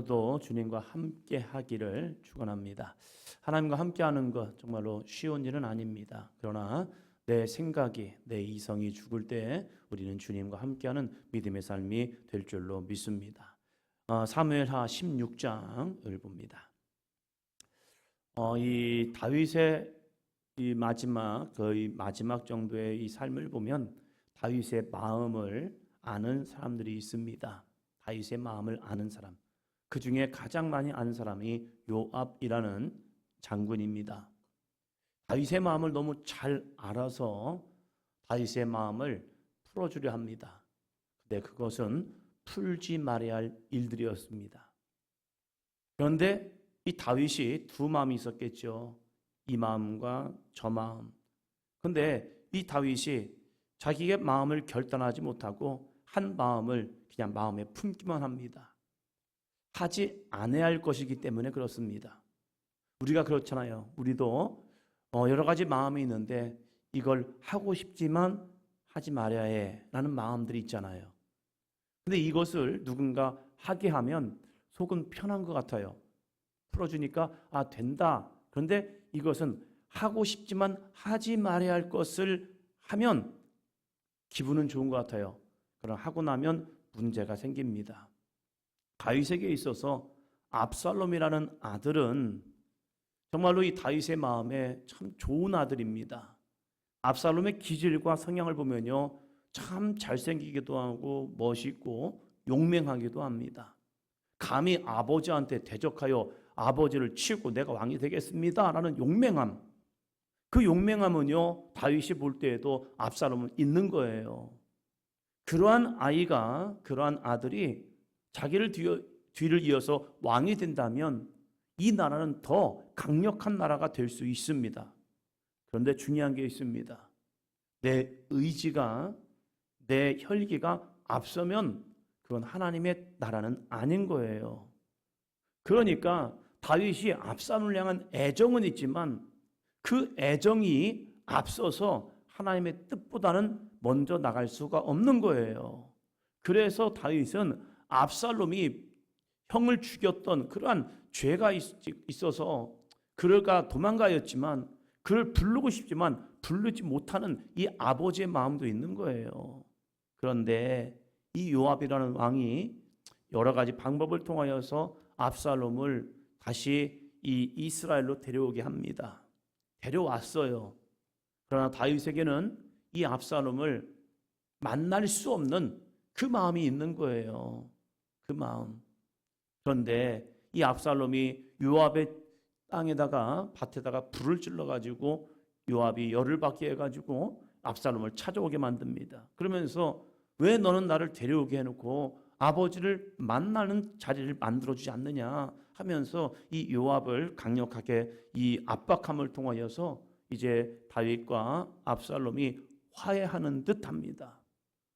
오늘도 주님과 함께 하기를 축원합니다. 하나님과 함께 하는 것 정말로 쉬운 일은 아닙니다. 그러나 내 생각이, 내 이성이 죽을 때 우리는 주님과 함께하는 믿음의 삶이 될 줄로 믿습니다. 사무엘하 16장을 봅니다. 이 다윗의 이 거의 마지막 정도의 이 삶을 보면 다윗의 마음을 아는 사람들이 있습니다. 다윗의 마음을 아는 사람. 그 중에 가장 많이 아는 사람이 요압이라는 장군입니다. 다윗의 마음을 너무 잘 알아서 다윗의 마음을 풀어주려 합니다. 근데 그것은 풀지 말아야 할 일들이었습니다. 그런데 이 다윗이 두 마음이 있었겠죠. 이 마음과 저 마음. 근데 이 다윗이 자기의 마음을 결단하지 못하고 한 마음을 그냥 마음에 품기만 합니다. 하지 않아야 할 것이기 때문에 그렇습니다. 우리가 그렇잖아요. 우리도 여러 가지 마음이 있는데 이걸 하고 싶지만 하지 말아야 해 라는 마음들이 있잖아요. 근데 이것을 누군가 하게 하면 속은 편한 것 같아요. 풀어주니까 된다. 그런데 이것은 하고 싶지만 하지 말아야 할 것을 하면 기분은 좋은 것 같아요. 그러나 하고 나면 문제가 생깁니다. 다윗에게 있어서 압살롬이라는 아들은 정말로 이 다윗의 마음에 참 좋은 아들입니다. 압살롬의 기질과 성향을 보면요, 참 잘생기기도 하고 멋있고 용맹하기도 합니다. 감히 아버지한테 대적하여 아버지를 치고 내가 왕이 되겠습니다 라는 용맹함, 그 용맹함은요 다윗이 볼 때에도 압살롬은 있는 거예요. 그러한 아들이 자기를 뒤를 이어서 왕이 된다면 이 나라는 더 강력한 나라가 될 수 있습니다. 그런데 중요한 게 있습니다. 내 의지가, 내 혈기가 앞서면 그건 하나님의 나라는 아닌 거예요. 그러니까 다윗이 압살롬을 향한 애정은 있지만 그 애정이 앞서서 하나님의 뜻보다는 먼저 나갈 수가 없는 거예요. 그래서 다윗은 압살롬이 형을 죽였던 그러한 죄가 있어서 그가 도망가였지만 그를 부르고 싶지만 부르지 못하는 이 아버지의 마음도 있는 거예요. 그런데 이 요압이라는 왕이 여러 가지 방법을 통하여서 압살롬을 다시 이 이스라엘로 데려오게 합니다. 데려왔어요. 그러나 다윗에게는 이 압살롬을 만날 수 없는 그 마음이 있는 거예요. 그 마음. 그런데 이 압살롬이 요압의 땅에다가 밭에다가 불을 질러가지고 요압이 열을 받게 해가지고 압살롬을 찾아오게 만듭니다. 그러면서 왜 너는 나를 데려오게 해놓고 아버지를 만나는 자리를 만들어주지 않느냐 하면서 이 요압을 강력하게 이 압박함을 통하여서 이제 다윗과 압살롬이 화해하는 듯합니다.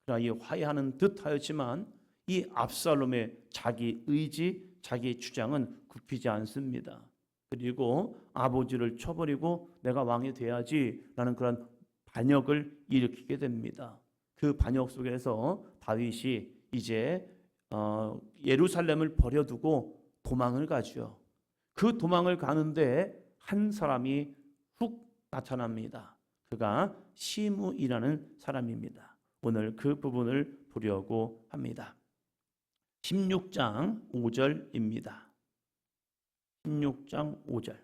그러나 이 화해하는 듯하였지만 이 압살롬의 자기 의지, 자기 주장은 굽히지 않습니다. 그리고 아버지를 쳐버리고 내가 왕이 돼야지라는 그런 반역을 일으키게 됩니다. 그 반역 속에서 다윗이 이제 예루살렘을 버려두고 도망을 가죠. 그 도망을 가는데 한 사람이 훅 나타납니다. 그가 시므이라는 사람입니다. 오늘 그 부분을 보려고 합니다. 16장 5절입니다. 16장 5절.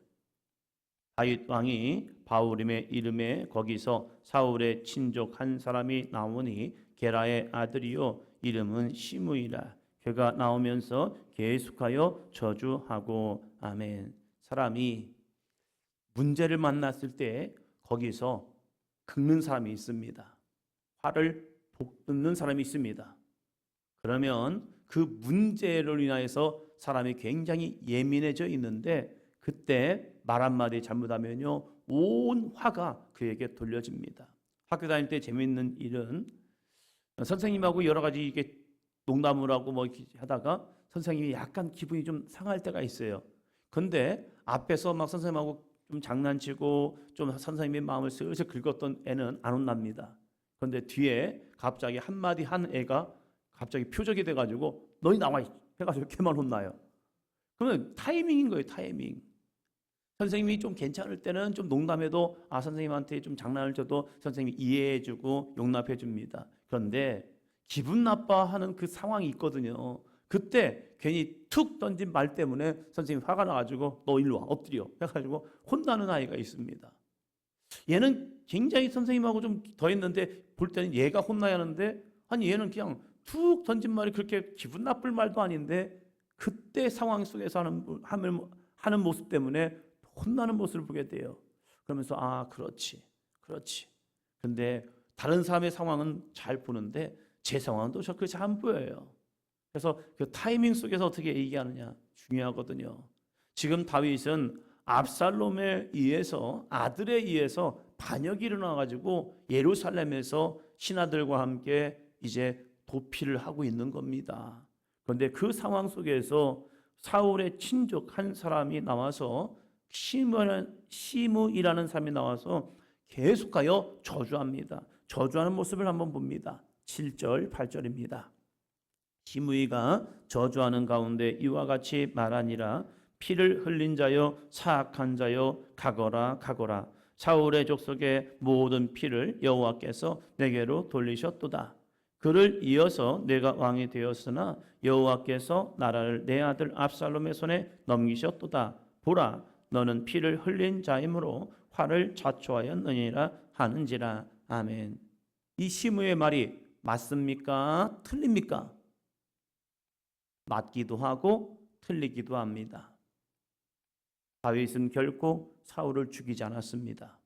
다윗 왕이 바후림의 이름에 거기서 사울의 친족 한 사람이 나오니 게라의 아들이요 이름은 시므이라. 그가 나오면서 계속하여 저주하고 아멘. 사람이 문제를 만났을 때 거기서 긁는 사람이 있습니다. 화를 돋는 사람이 있습니다. 그러면 그 문제로 인하여서 사람이 굉장히 예민해져 있는데 그때 말 한마디 잘못하면요 온 화가 그에게 돌려집니다. 학교 다닐 때 재미있는 일은 선생님하고 여러 가지 이게 농담을 하고 뭐 이렇게 하다가 선생님이 약간 기분이 좀 상할 때가 있어요. 근데 앞에서 막 선생님하고 좀 장난치고 좀 선생님의 마음을 슬슬 긁었던 애는 안 혼납니다. 그런데 뒤에 갑자기 한마디 한 애가 갑자기 표적이 돼가지고 너희 나와 해가지고 이렇게만 혼나요. 그러면 타이밍인 거예요, 타이밍. 선생님이 좀 괜찮을 때는 좀 농담해도 선생님한테 좀 장난을 쳐도 선생님이 이해해주고 용납해줍니다. 그런데 기분 나빠하는 그 상황이 있거든요. 그때 괜히 툭 던진 말 때문에 선생님이 화가 나가지고 너 일로 와 엎드려 해가지고 혼나는 아이가 있습니다. 얘는 굉장히 선생님하고 좀 더 했는데 볼 때는 얘가 혼나야 하는데 아니 얘는 그냥 툭 던진 말이 그렇게 기분 나쁠 말도 아닌데 그때 상황 속에서 하는 모습 때문에 혼나는 모습을 보게 돼요. 그러면서 그렇지 그렇지. 근데 다른 사람의 상황은 잘 보는데 제 상황은 또 그렇게 잘 안 보여요. 그래서 그 타이밍 속에서 어떻게 얘기하느냐 중요하거든요. 지금 다윗은 압살롬에 의해서 아들에 의해서 반역이 일어나가지고 예루살렘에서 신하들과 함께 이제 도피를 하고 있는 겁니다. 그런데 그 상황 속에서 사울의 친족 한 사람이 나와서 시므이라는 사람이 나와서 계속하여 저주합니다. 저주하는 모습을 한번 봅니다. 7절, 8절입니다. 시므이가 저주하는 가운데 이와 같이 말하니라. 피를 흘린 자여 사악한 자여 가거라 가거라. 사울의 족속의 모든 피를 여호와께서 내게로 돌리셨도다. 그를 이어서 내가 왕이 되었으나 여호와께서 나라를 내 아들 압살롬의 손에 넘기셨도다. 보라, 너는 피를 흘린 자이므로 화를 자초하였느니라 하는지라. 아멘. 이 시므의 말이 맞습니까? 틀립니까? 맞기도 하고 틀리기도 합니다. 다윗은 결코 사울을 죽이지 않았습니다.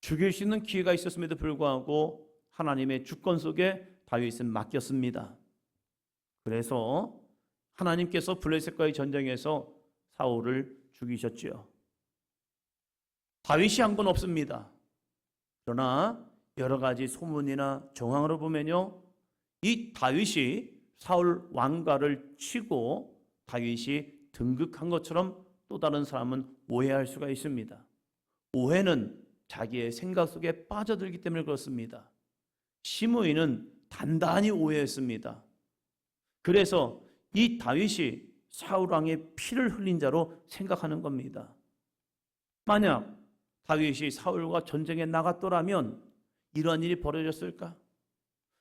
죽일 수 있는 기회가 있었음에도 불구하고 하나님의 주권 속에 다윗은 맡겼습니다. 그래서 하나님께서 블레셋과의 전쟁에서 사울을 죽이셨지요. 다윗이 한 건 없습니다. 그러나 여러 가지 소문이나 정황으로 보면요, 이 다윗이 사울 왕가를 치고 다윗이 등극한 것처럼 또 다른 사람은 오해할 수가 있습니다. 오해는 자기의 생각 속에 빠져들기 때문에 그렇습니다. 시므이는 단단히 오해했습니다. 그래서 이 다윗이 사울 왕의 피를 흘린 자로 생각하는 겁니다. 만약 다윗이 사울과 전쟁에 나갔더라면 이러한 일이 벌어졌을까?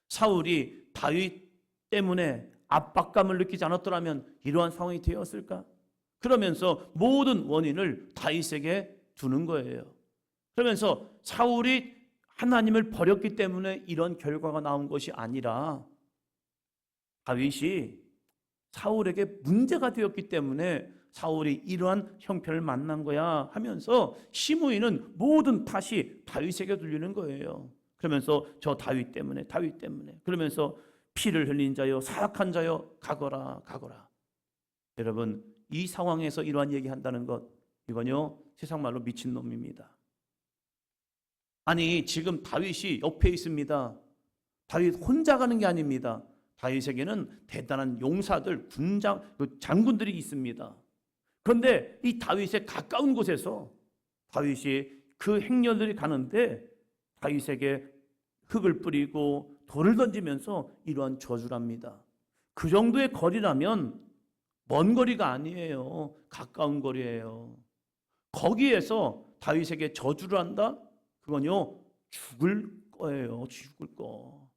사울이 다윗 때문에 압박감을 느끼지 않았더라면 이러한 상황이 되었을까? 그러면서 모든 원인을 다윗에게 두는 거예요. 그러면서 사울이 하나님을 버렸기 때문에 이런 결과가 나온 것이 아니라 다윗이 사울에게 문제가 되었기 때문에 사울이 이러한 형편을 만난 거야 하면서 시므이는 모든 탓이 다윗에게 돌리는 거예요. 그러면서 저 다윗 때문에 그러면서 피를 흘린 자여 사악한 자여 가거라 가거라. 여러분, 이 상황에서 이러한 얘기한다는 것, 이건요 세상 말로 미친놈입니다. 아니 지금 다윗이 옆에 있습니다. 다윗 혼자 가는 게 아닙니다. 다윗에게는 대단한 용사들, 장군들이 있습니다. 그런데 이 다윗의 가까운 곳에서 다윗이 그 행렬들이 가는데 다윗에게 흙을 뿌리고 돌을 던지면서 이러한 저주를 합니다. 그 정도의 거리라면 먼 거리가 아니에요. 가까운 거리예요. 거기에서 다윗에게 저주를 한다? 그건요 죽을 거예요. 죽을 거.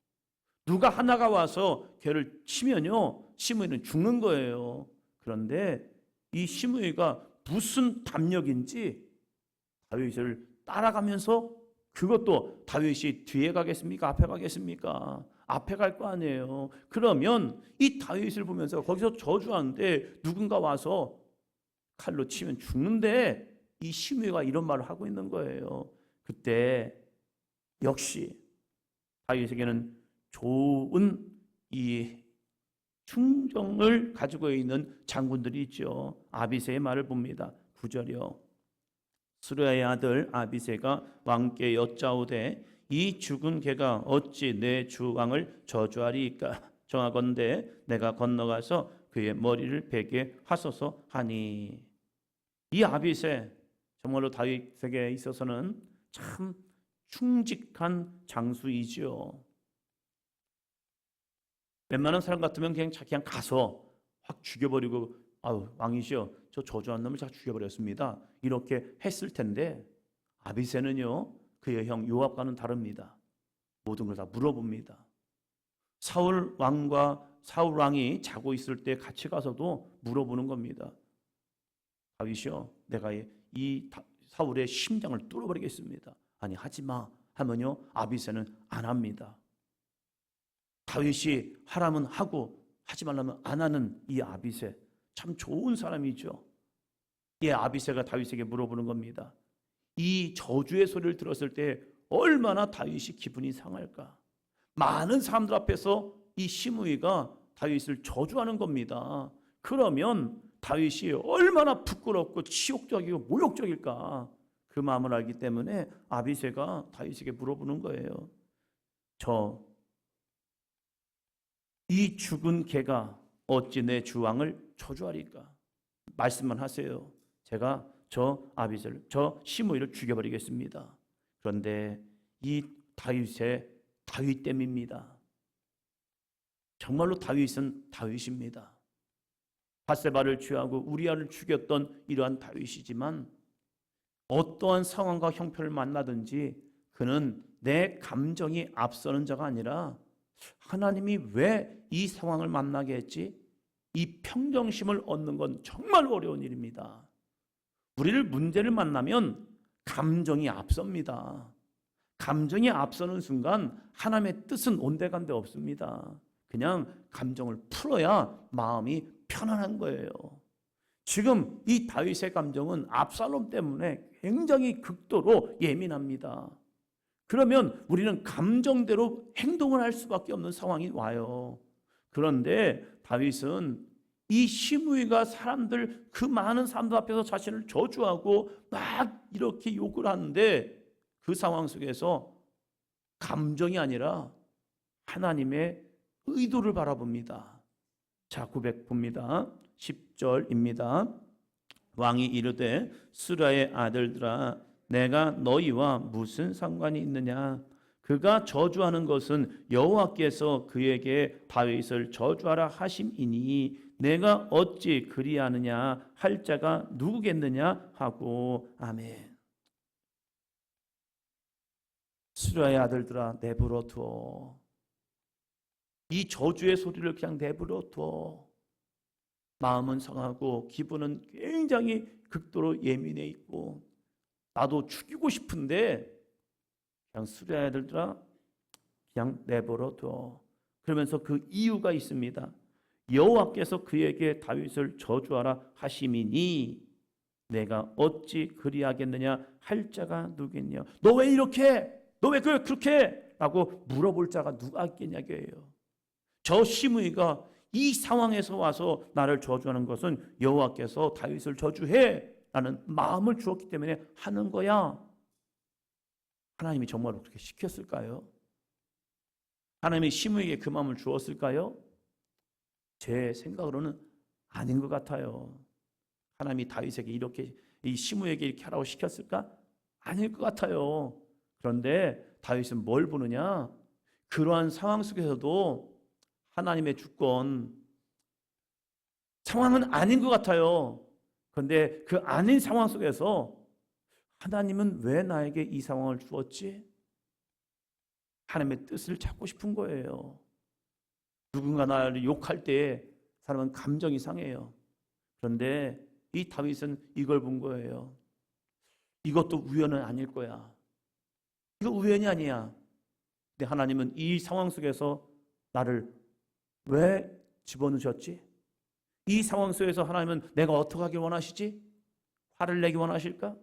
누가 하나가 와서 걔를 치면요 시므이는 죽는 거예요. 그런데 이 시므이가 무슨 담력인지 다윗을 따라가면서, 그것도 다윗이 뒤에 가겠습니까? 앞에 가겠습니까? 앞에 갈 거 아니에요. 그러면 이 다윗을 보면서 거기서 저주하는데 누군가 와서 칼로 치면 죽는데 이 시므이가 이런 말을 하고 있는 거예요. 그때 역시 다윗에게는 좋은 이 충정을 가지고 있는 장군들이 있죠. 아비새의 말을 봅니다. 9절이요. 스루야의 아들 아비새가 왕께 여짜오되 이 죽은 개가 어찌 내 주 왕을 저주하리이까? 정하건대 내가 건너가서 그의 머리를 베게 하소서 하니. 이 아비새 정말로 다윗에게 있어서는 참 충직한 장수이지요. 웬만한 사람 같으면 그냥 가서 확 죽여버리고 아유, 왕이시여, 저 저주한 놈을 제가 죽여버렸습니다. 이렇게 했을 텐데 아비새는요, 그의 형 요압과는 다릅니다. 모든 걸 다 물어봅니다. 사울 왕이 자고 있을 때 같이 가서도 물어보는 겁니다. 다윗이요, 내가 이 사울의 심장을 뚫어버리겠습니다. 아니, 하지마 하면요, 아비새는 안 합니다. 다윗이 하라면 하고 하지 말라면 안 하는 이 아비새, 참 좋은 사람이죠. 이 아비새가 다윗에게 물어보는 겁니다. 이 저주의 소리를 들었을 때 얼마나 다윗이 기분이 상할까. 많은 사람들 앞에서 이 시므이가 다윗을 저주하는 겁니다. 그러면 다윗이 얼마나 부끄럽고 치욕적이고 모욕적일까. 그 마음을 알기 때문에 아비새가 다윗에게 물어보는 거예요. 이 죽은 개가 어찌 내 주왕을 저주하리까. 말씀만 하세요. 제가 저 시므이를 죽여버리겠습니다. 그런데 이 다윗 땜입니다. 정말로 다윗은 다윗입니다. 밧세바를 취하고 우리아를 죽였던 이러한 다윗이지만 어떠한 상황과 형편을 만나든지 그는 내 감정이 앞서는 자가 아니라 하나님이 왜 이 상황을 만나게 했지? 이 평정심을 얻는 건 정말 어려운 일입니다. 문제를 만나면 감정이 앞섭니다. 감정이 앞서는 순간 하나님의 뜻은 온데간데 없습니다. 그냥 감정을 풀어야 마음이 편안한 거예요. 지금 이 다윗의 감정은 압살롬 때문에 굉장히 극도로 예민합니다. 그러면 우리는 감정대로 행동을 할 수밖에 없는 상황이 와요. 그런데 다윗은 이 시므이가 그 많은 사람들 앞에서 자신을 저주하고 막 이렇게 욕을 하는데 그 상황 속에서 감정이 아니라 하나님의 의도를 바라봅니다. 자, 고백 봅니다. 10절입니다. 왕이 이르되 스라의 아들들아, 내가 너희와 무슨 상관이 있느냐? 그가 저주하는 것은 여호와께서 그에게 다윗을 저주하라 하심이니 내가 어찌 그리하느냐 할 자가 누구겠느냐 하고. 아멘. 스라의 아들들아, 내버려 두어. 이 저주의 소리를 그냥 내버려 두어. 마음은 상하고 기분은 굉장히 극도로 예민해 있고 나도 죽이고 싶은데 그냥 스라의 아들들아 그냥 내버려 둬. 그러면서 그 이유가 있습니다. 여호와께서 그에게 다윗을 저주하라 하심이니 내가 어찌 그리하겠느냐 할 자가 누구겠냐. 너 왜 이렇게? 너 왜 그렇게? 라고 물어볼 자가 누가 있겠냐고요. 저 시므이가 이 상황에서 와서 나를 저주하는 것은 여호와께서 다윗을 저주해 라는 마음을 주었기 때문에 하는 거야. 하나님이 정말 그렇게 시켰을까요? 하나님이 시므이에게 그 마음을 주었을까요? 제 생각으로는 아닌 것 같아요. 하나님이 다윗에게 이 시므이에게 이렇게 하라고 시켰을까? 아닐 것 같아요. 그런데 다윗은 뭘 보느냐? 그러한 상황 속에서도 하나님의 주권, 상황은 아닌 것 같아요. 그런데 그 아닌 상황 속에서 하나님은 왜 나에게 이 상황을 주었지? 하나님의 뜻을 찾고 싶은 거예요. 누군가 나를 욕할 때 사람은 감정이 상해요. 그런데 이 다윗은 이걸 본 거예요. 이것도 우연은 아닐 거야. 이거 우연이 아니야. 근데 하나님은 이 상황 속에서 나를 왜 집어넣으셨지? 이 상황 속에서 하나님은 내가 어떻게 하길 원하시지? 화를 내기 원하실까?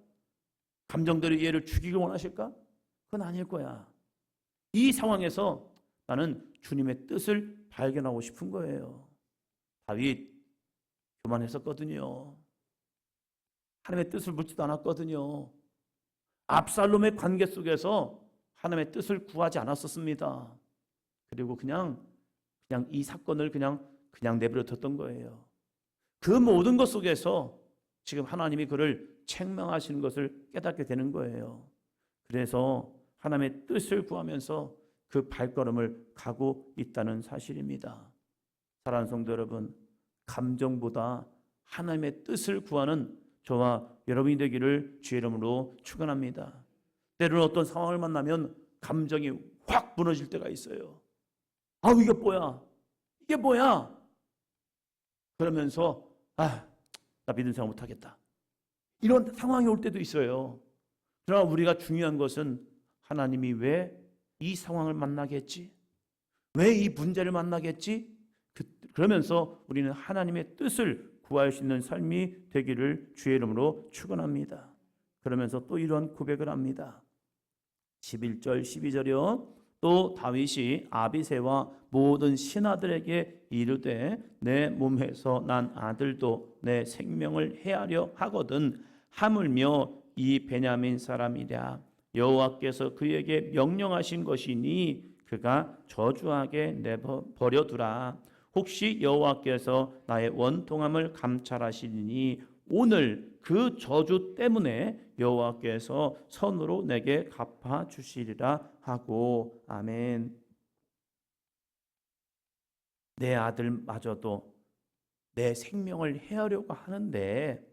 감정대로 얘를 죽이길 원하실까? 그건 아닐 거야. 이 상황에서 나는 주님의 뜻을 발견하고 싶은 거예요. 다윗 교만했었거든요. 하나님의 뜻을 묻지도 않았거든요. 압살롬의 관계 속에서 하나님의 뜻을 구하지 않았었습니다. 그리고 그냥 이 사건을 그냥 내버려 뒀던 거예요. 그 모든 것 속에서 지금 하나님이 그를 책망하시는 것을 깨닫게 되는 거예요. 그래서 하나님의 뜻을 구하면서 그 발걸음을 가고 있다는 사실입니다. 사랑하는 성도 여러분, 감정보다 하나님의 뜻을 구하는 저와 여러분이 되기를 주의 이름으로 축원합니다. 때로는 어떤 상황을 만나면 감정이 확 무너질 때가 있어요. 아우 이게 뭐야? 이게 뭐야? 그러면서 나 믿음 생활 못하겠다. 이런 상황이 올 때도 있어요. 그러나 우리가 중요한 것은 하나님이 왜 이 상황을 만나게 했지? 왜 이 문제를 만나게 했지? 그러면서 우리는 하나님의 뜻을 구할 수 있는 삶이 되기를 주의 이름으로 축원합니다. 그러면서 또 이런 고백을 합니다. 11절 12절이요. 또 다윗이 아비새와 모든 신하들에게 이르되 내 몸에서 난 아들도 내 생명을 해하려 하거든 하물며 이 베냐민 사람이랴 여호와께서 그에게 명령하신 것이니 그가 저주하게 내버려두라. 혹시 여호와께서 나의 원통함을 감찰하시니 오늘 그 저주 때문에 여호와께서 선으로 내게 갚아 주시리라 하고. 아멘. 내 아들마저도 내 생명을 해하려고 하는데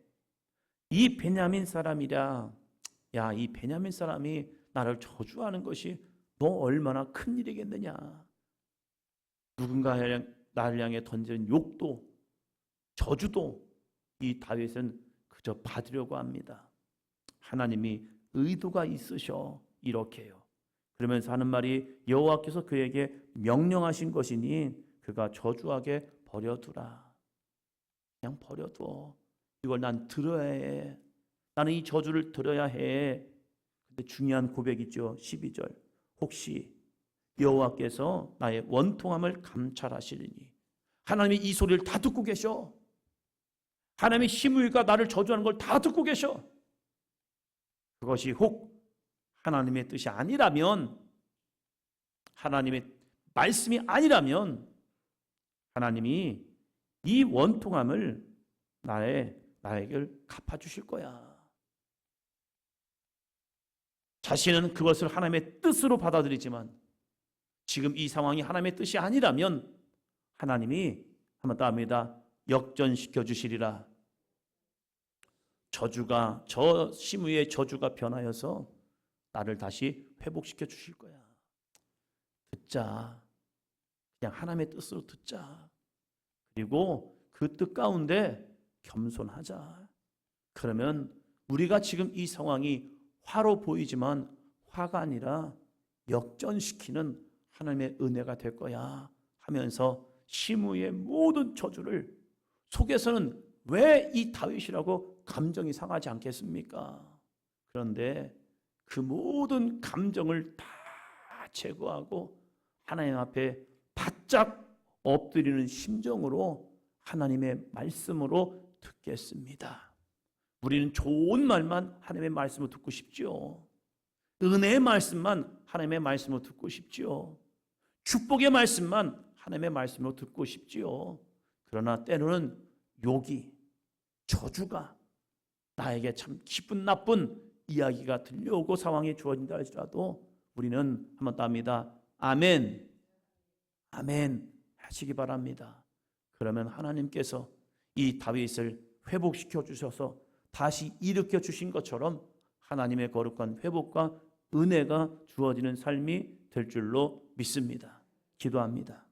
이 베냐민 사람이라, 야, 이 베냐민 사람이 나를 저주하는 것이 너 얼마나 큰 일이겠느냐. 누군가 나를 향해 던지는 욕도 저주도 이 다윗은 그저 받으려고 합니다. 하나님이 의도가 있으셔 이렇게 해요. 그러면서 하는 말이 여호와께서 그에게 명령하신 것이니 그가 저주하게 버려두라. 그냥 버려둬. 이걸 난 들어야 해. 나는 이 저주를 들어야 해. 근데 중요한 고백이죠. 12절. 혹시 여호와께서 나의 원통함을 감찰하시리니. 하나님이 이 소리를 다 듣고 계셔. 하나님의 시므이가 나를 저주하는 걸 다 듣고 계셔. 그것이 혹 하나님의 뜻이 아니라면, 하나님의 말씀이 아니라면 하나님이 이 원통함을 나에게 갚아주실 거야. 자신은 그것을 하나님의 뜻으로 받아들이지만 지금 이 상황이 하나님의 뜻이 아니라면 하나님이 한번 더 합니다. 역전시켜 주시리라. 저주가, 저 시므의 저주가 변하여서 나를 다시 회복시켜 주실 거야. 듣자. 그냥 하나님의 뜻으로 듣자. 그리고 그 뜻 가운데 겸손하자. 그러면 우리가 지금 이 상황이 화로 보이지만 화가 아니라 역전시키는 하나님의 은혜가 될 거야 하면서 시므의 모든 저주를, 속에서는 왜 이 다윗이라고 감정이 상하지 않겠습니까? 그런데 그 모든 감정을 다 제거하고 하나님 앞에 바짝 엎드리는 심정으로 하나님의 말씀으로 듣겠습니다. 우리는 좋은 말만 하나님의 말씀을 듣고 싶지요. 은혜의 말씀만 하나님의 말씀으로 듣고 싶지요. 축복의 말씀만 하나님의 말씀으로 듣고 싶지요. 그러나 때로는 욕이, 저주가, 나에게 참 기쁜 나쁜 이야기가 들려오고 상황이 주어진다 할지라도 우리는 한번 더 합니다. 아멘, 아멘 하시기 바랍니다. 그러면 하나님께서 이 다윗을 회복시켜 주셔서 다시 일으켜 주신 것처럼 하나님의 거룩한 회복과 은혜가 주어지는 삶이 될 줄로 믿습니다. 기도합니다.